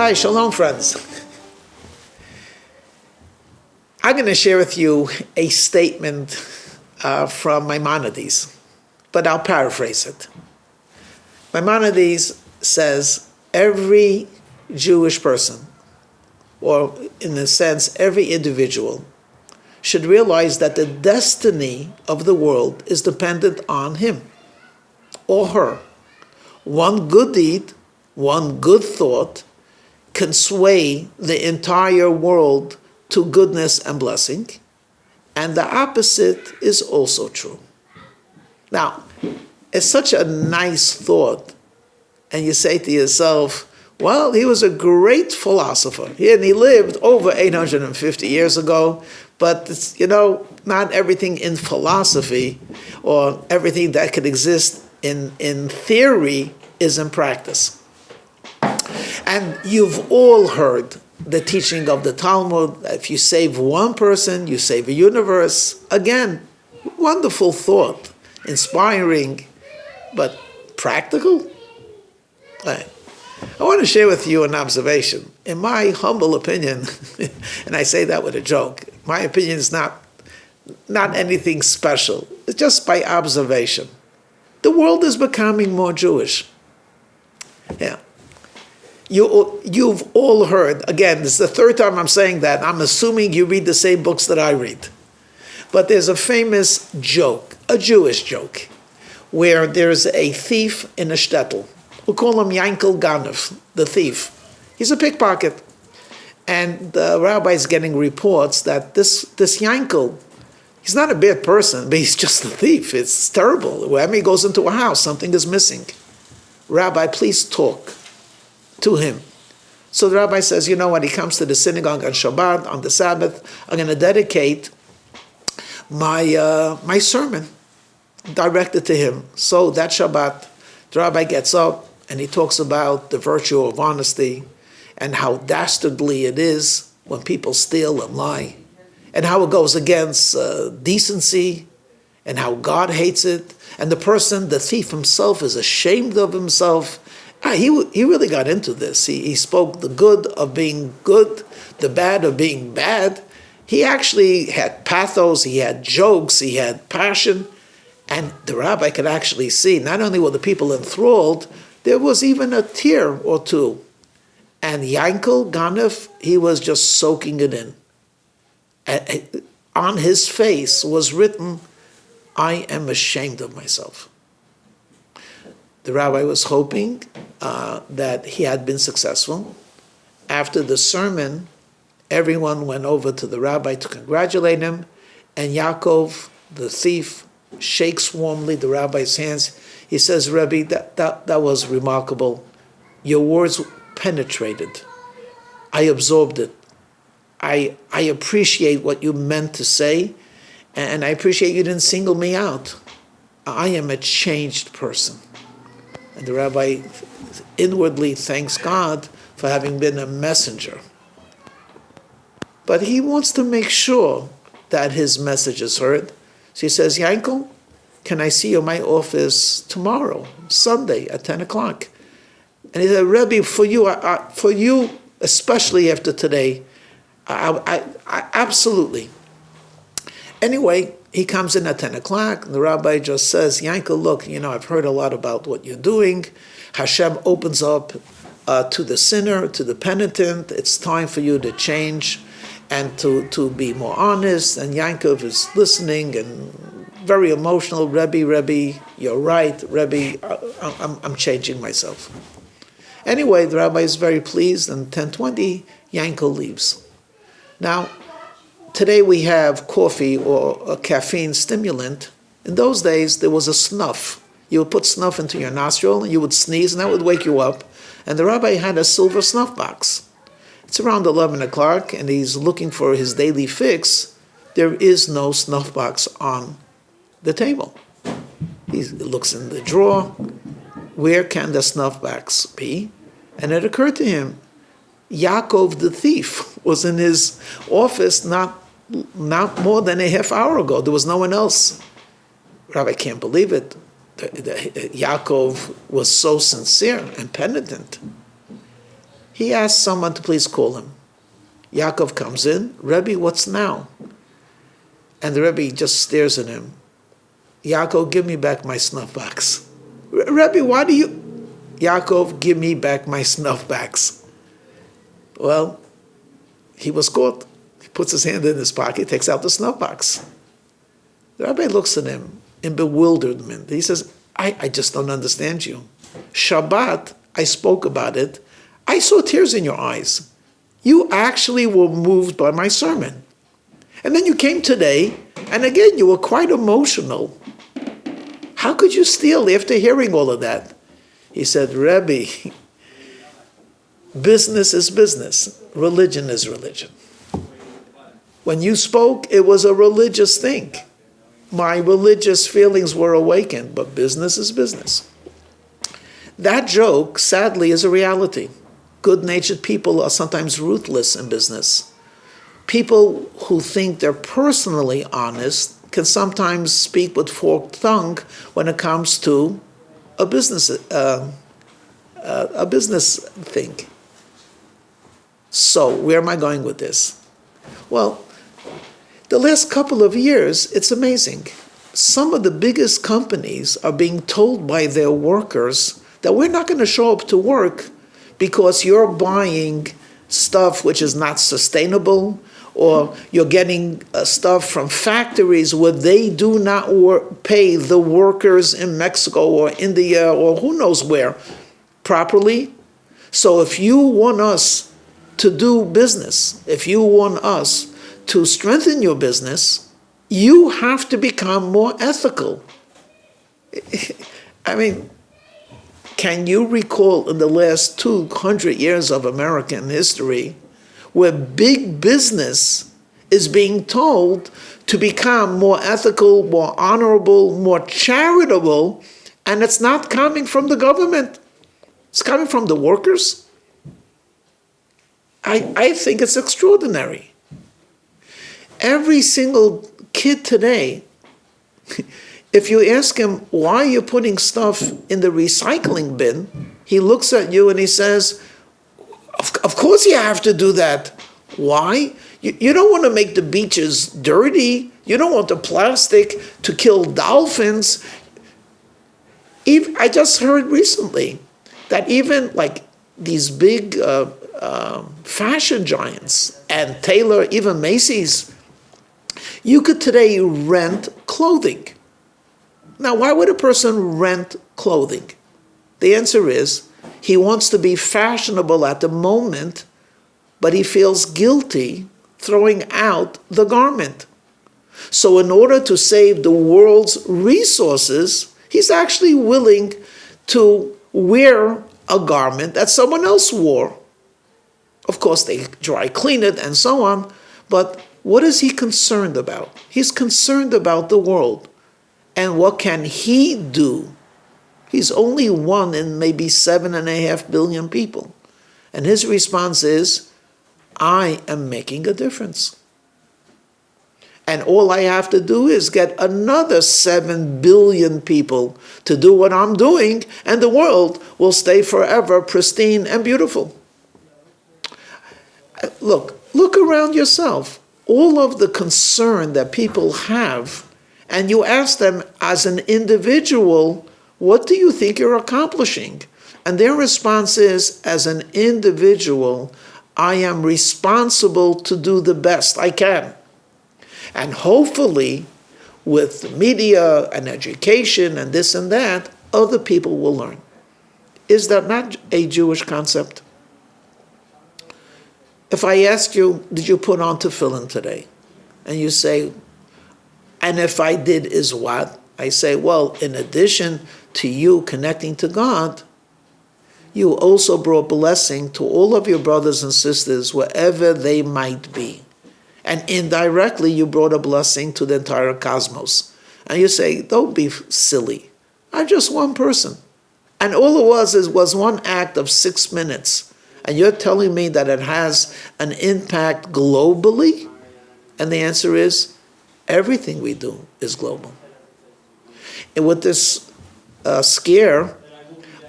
Hi, shalom friends. I'm going to share with you a statement from Maimonides, but I'll paraphrase it. Maimonides says every Jewish person, or in a sense every individual, should realize that the destiny of the world is dependent on him or her. One good deed, one good thought can sway the entire world to goodness and blessing, and the opposite is also true. Now, it's such a nice thought, and you say to yourself, well, he was a great philosopher, and he lived over 850 years ago, but it's, not everything in philosophy or everything that could exist in theory is in practice. And you've all heard the teaching of the Talmud, that if you save one person, you save a universe. Again, wonderful thought, inspiring, but practical? Right. I want to share with you an observation. In my humble opinion, and I say that with a joke, my opinion is not anything special. It's just by observation. The world is becoming more Jewish. Yeah. You've all heard, again, this is the third time I'm saying that. I'm assuming you read the same books that I read. But there's a famous joke, a Jewish joke, where there's a thief in a shtetl. We call him Yankel Ganev, the thief. He's a pickpocket. And the rabbi is getting reports that this Yankel, he's not a bad person, but he's just a thief. It's terrible. Whenever he goes into a house, something is missing. Rabbi, please talk to him. So the rabbi says, you know what, he comes to the synagogue on Shabbat, on the Sabbath, I'm going to dedicate my sermon directed to him. So that Shabbat, the rabbi gets up and he talks about the virtue of honesty and how dastardly it is when people steal and lie, and how it goes against decency, and how God hates it, and the thief himself, is ashamed of himself. He really got into this. He spoke the good of being good, the bad of being bad. He actually had pathos, he had jokes, he had passion. And the rabbi could actually see, not only were the people enthralled, there was even a tear or two. And Yankel Ganev, he was just soaking it in. And on his face was written, I am ashamed of myself. The rabbi was hoping that he had been successful. After the sermon, everyone went over to the rabbi to congratulate him, and Yaakov, the thief, shakes warmly the rabbi's hands. He says, Rabbi, that was remarkable. Your words penetrated. I absorbed it. I appreciate what you meant to say, and I appreciate you didn't single me out. I am a changed person. And the rabbi inwardly thanks God for having been a messenger. But he wants to make sure that his message is heard. So he says, Yankel, can I see you in my office tomorrow, Sunday at 10 o'clock? And he said, Rabbi, for you, especially after today, I absolutely. Anyway, he comes in at 10 o'clock, and the rabbi just says, Yankel, look, I've heard a lot about what you're doing. Hashem opens up to the sinner, to the penitent. It's time for you to change and to be more honest. And Yankov is listening and very emotional. Rebbe, you're right. Rebbe, I'm changing myself. Anyway, the rabbi is very pleased, and 10:20, Yankel leaves. Now, today we have coffee or a caffeine stimulant. In those days, there was a snuff. You would put snuff into your nostril, and you would sneeze, and that would wake you up. And the rabbi had a silver snuff box. It's around 11 o'clock, and he's looking for his daily fix. There is no snuff box on the table. He looks in the drawer. Where can the snuff box be? And it occurred to him, Yaakov the thief was in his office not more than a half hour ago. There was no one else. Rabbi can't believe it. Yaakov was so sincere and penitent. He asks someone to please call him. Yaakov comes in. Rebbe, what's now? And the Rebbe just stares at him. Yaakov, give me back my snuff box. Rebbe, why do you... Yaakov, give me back my snuff box. Well, he was caught. He puts his hand in his pocket, takes out the snuff box. The Rabbi looks at him in bewilderment. He says, I just don't understand you. Shabbat, I spoke about it. I saw tears in your eyes. You actually were moved by my sermon. And then you came today, and again, you were quite emotional. How could you steal after hearing all of that? He said, Rebbe, business is business. Religion is religion. When you spoke, it was a religious thing. My religious feelings were awakened, but business is business. That joke, sadly, is a reality. Good-natured people are sometimes ruthless in business. People who think they're personally honest can sometimes speak with forked tongue when it comes to a business thing. So, where am I going with this? Well, the last couple of years, it's amazing. Some of the biggest companies are being told by their workers that we're not going to show up to work because you're buying stuff which is not sustainable, or you're getting stuff from factories where they do not pay the workers in Mexico or India or who knows where properly. So if you want us to do business, if you want us to strengthen your business, you have to become more ethical. I mean, can you recall in the last 200 years of American history where big business is being told to become more ethical, more honorable, more charitable, and it's not coming from the government. It's coming from the workers. I think it's extraordinary. Every single kid today, if you ask him, why are you putting stuff in the recycling bin? He looks at you and he says, of course you have to do that. Why? You don't want to make the beaches dirty. You don't want the plastic to kill dolphins. I just heard recently that even like these big fashion giants and Taylor, even Macy's, you could today rent clothing. Now, why would a person rent clothing? The answer is, he wants to be fashionable at the moment, but he feels guilty throwing out the garment. So in order to save the world's resources, he's actually willing to wear a garment that someone else wore. Of course, they dry clean it and so on, but what is he concerned about? He's concerned about the world. And what can he do? He's only one in maybe 7.5 billion people. And his response is, I am making a difference. And all I have to do is get another 7 billion people to do what I'm doing, and the world will stay forever pristine and beautiful. Look around yourself. All of the concern that people have, and you ask them as an individual, what do you think you're accomplishing? And their response is, as an individual, I am responsible to do the best I can. And hopefully, with media and education and this and that, other people will learn. Is that not a Jewish concept? If I ask you, did you put on tefillin today? And you say, and if I did, is what? I say, well, in addition to you connecting to God, you also brought blessing to all of your brothers and sisters, wherever they might be. And indirectly, you brought a blessing to the entire cosmos. And you say, don't be silly. I'm just one person. And all it was one act of 6 minutes. And you're telling me that it has an impact globally? And the answer is, everything we do is global. And with this scare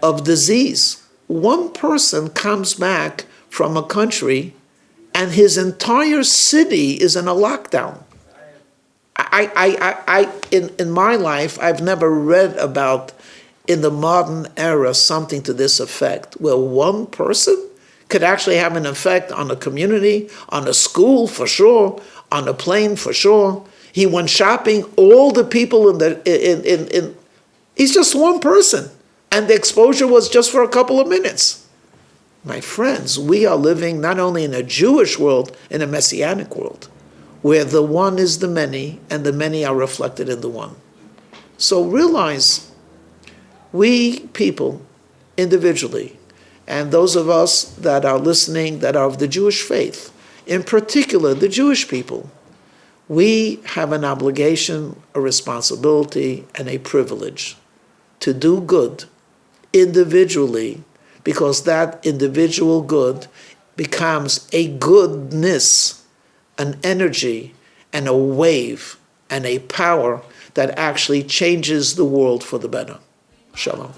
of disease, one person comes back from a country and his entire city is in a lockdown. In my life, I've never read about in the modern era something to this effect, where one person could actually have an effect on a community, on a school for sure, on a plane for sure. He went shopping, all the people he's just one person. And the exposure was just for a couple of minutes. My friends, we are living not only in a Jewish world, in a Messianic world, where the one is the many, and the many are reflected in the one. So realize, we people, individually, and those of us that are listening, that are of the Jewish faith, in particular the Jewish people, we have an obligation, a responsibility, and a privilege to do good individually, because that individual good becomes a goodness, an energy, and a wave, and a power that actually changes the world for the better. Shalom.